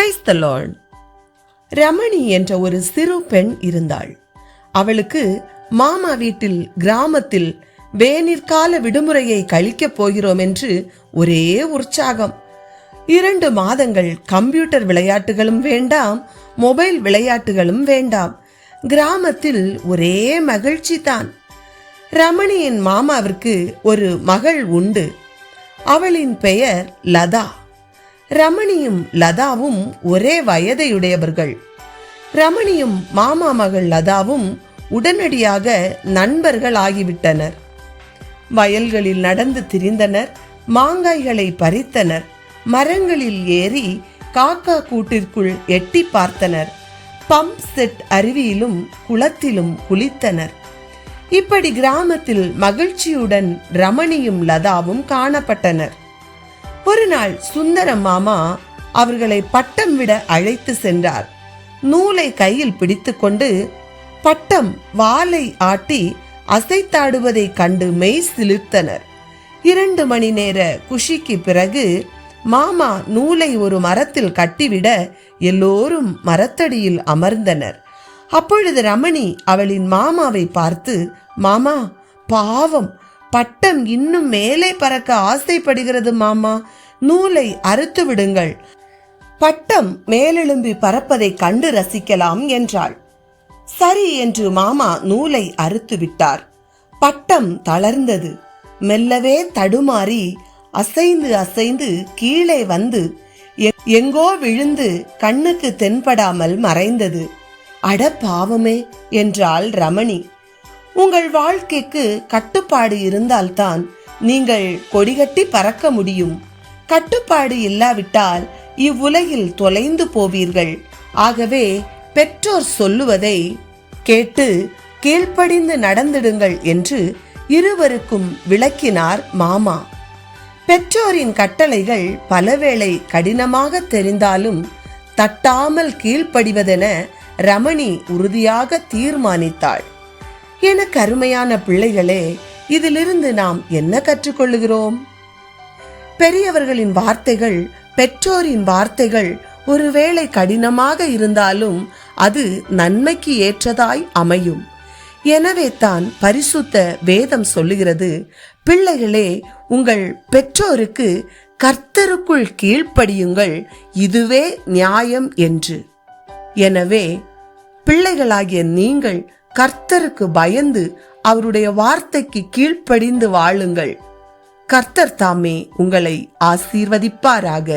Praise the Lord. Ramani என்ற ஒரு சிறு பெண் இருந்தாள். அவளுக்கு மாமா வீட்டில் கிராமத்தில் வேனிற்கால விடுமுறையை கழிக்கப் போகிறோம் என்று ஒரே உற்சாகம். 2 மாதங்கள் கம்ப்யூட்டர் விளையாட்டுகளும் வேண்டாம், மொபைல் விளையாட்டுகளும் வேண்டாம். கிராமத்தில் ஒரே மகிழ்ச்சி தான். ரமணியின் மாமாவிற்கு ஒரு மகள் உண்டு. அவளின் பெயர் லதா. ரமணியும் லதாவும் ஒரே வயதையுடையவர்கள். ரமணியும் மாமா மகள் லதாவும் உடனடியாக நண்பர்கள் ஆகிவிட்டனர். வயல்களில் நடந்து திரிந்தனர், மாங்காய்களை பறித்தனர், மரங்களில் ஏறி காக்கா கூட்டிற்குள் எட்டி பார்த்தனர், பம்ப் செட் அருவியிலும் குளத்திலும் குளித்தனர். இப்படி கிராமத்தில் மகிழ்ச்சியுடன் ரமணியும் லதாவும் காணப்பட்டனர். ஒரு நாள் சுந்தரம் மாமா அவர்களை பட்டம் விட அழைத்து சென்றார். நூலை கையில் பிடித்துக்கொண்டு பட்டம் வாலை ஆட்டி அசைத்தாடுவதை கண்டு மெய் சிலிர்த்தனர். 2 மணி நேர குஷிக்கு பிறகு மாமா நூலை ஒரு மரத்தில் கட்டிவிட எல்லோரும் மரத்தடியில் அமர்ந்தனர். அப்பொழுது ரமணி அவளின் மாமாவை பார்த்து, மாமா, பாவம், பட்டம் இன்னும் மேலே பறக்க ஆசைப்படுகிறது மாமா, நூலை அறுத்து விடுங்கள், பட்டம் மேலெழும்பி பறப்பதை கண்டு ரசிக்கலாம் என்றாள். சரி என்று மாமா நூலை அறுத்து விட்டார். பட்டம் தளர்ந்தது. மெல்லவே தடுமாறி அசைந்து அசைந்து கீழே வந்து எங்கோ விழுந்து கண்ணுக்கு தென்படாமல் மறைந்தது. அட பாவமே என்றாள் ரமணி. உங்கள் வாழ்க்கைக்கு கட்டுப்பாடு இருந்தால்தான் நீங்கள் கொடிகட்டி பறக்க முடியும். கட்டுப்பாடு இல்லாவிட்டால் இவ்வுலகில் தொலைந்து போவீர்கள். ஆகவே பெற்றோர் சொல்லுவதை கேட்டு கீழ்ப்படிந்து நடந்திடுங்கள் என்று இருவருக்கும் விளக்கினார் மாமா. பெற்றோரின் கட்டளைகள் பலவேளை கடினமாக தெரிந்தாலும் தட்டாமல் கீழ்ப்படிவதென ரமணி உறுதியாக தீர்மானித்தாள். எனக்கு அருமையான பிள்ளைகளே, இதிலிருந்து நாம் என்ன கற்றுக்கொள்ளுகிறோம்? பெரியவர்களின் வார்த்தைகள், பெற்றோரின் வார்த்தைகள் ஒருவேளை கடினமாக இருந்தாலும் அது நன்மைக்கு ஏற்றதாய் அமையும். எனவே தான் பரிசுத்த வேதம் சொல்லுகிறது, பிள்ளைகளே, உங்கள் பெற்றோருக்கு கர்த்தருக்குள் கீழ்ப்படியுங்கள், இதுவே நியாயம் என்று. எனவே பிள்ளைகளாகிய நீங்கள் கர்த்தருக்கு பயந்து அவருடைய வார்த்தைக்கு கீழ்ப்படிந்து வாழுங்கள். கர்த்தர் தாமே உங்களை ஆசீர்வதிப்பாராக.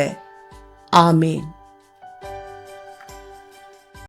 ஆமேன்.